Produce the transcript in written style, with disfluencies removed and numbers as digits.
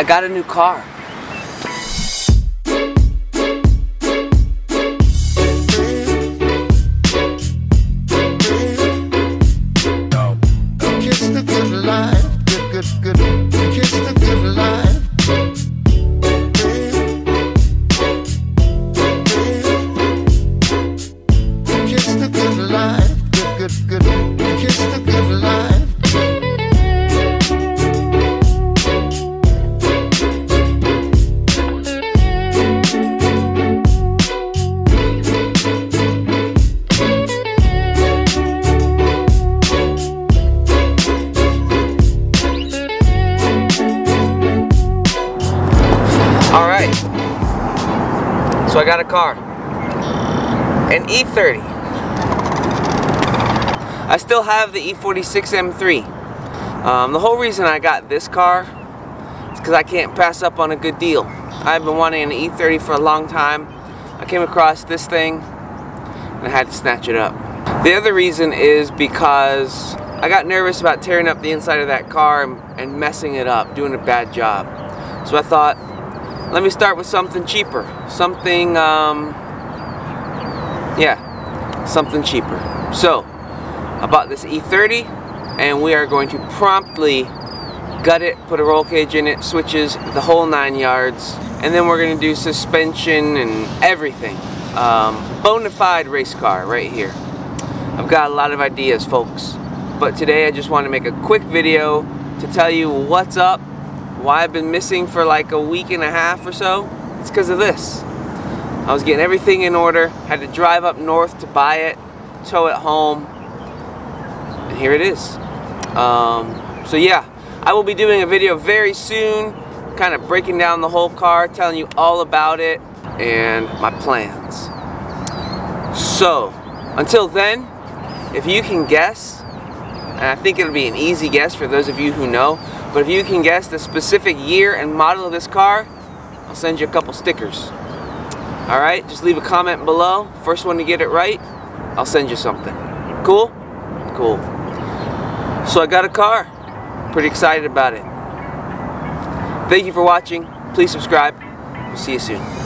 I got a new car. Kiss the good life, good, kiss the good life. Kiss the good life, good, kiss the good life. Alright, so I got a car, an e30. I still have the e46 M3. The whole reason I got this car is because I can't pass up on a good deal. I've been wanting an e30 for a long time. I came across this thing and I had to snatch it up. The other reason is because I got nervous about tearing up the inside of that car and messing it up, doing a bad job. So I thought, let me start with something cheaper. Something, something cheaper. So, I bought this e30 and we are going to promptly gut it, put a roll cage in it, switches, the whole 9 yards, and then we're going to do suspension and everything. Bona fide race car right here. I've got a lot of ideas, folks, but today I just want to make a quick video to tell you what's up, why I've been missing for like a week and a half or so. It's because of this. I was getting everything in order, had to drive up north to buy it, tow it home, and here it is. So yeah, I will be doing a video very soon, kind of breaking down the whole car, telling you all about it and my plans. So until then, if you can guess, and I think it'll be an easy guess for those of you who know, but if you can guess the specific year and model of this car, I'll send you a couple stickers. Alright, just leave a comment below. First one to get it right, I'll send you something. Cool? Cool. So I got a car. Pretty excited about it. Thank you for watching. Please subscribe. We'll see you soon.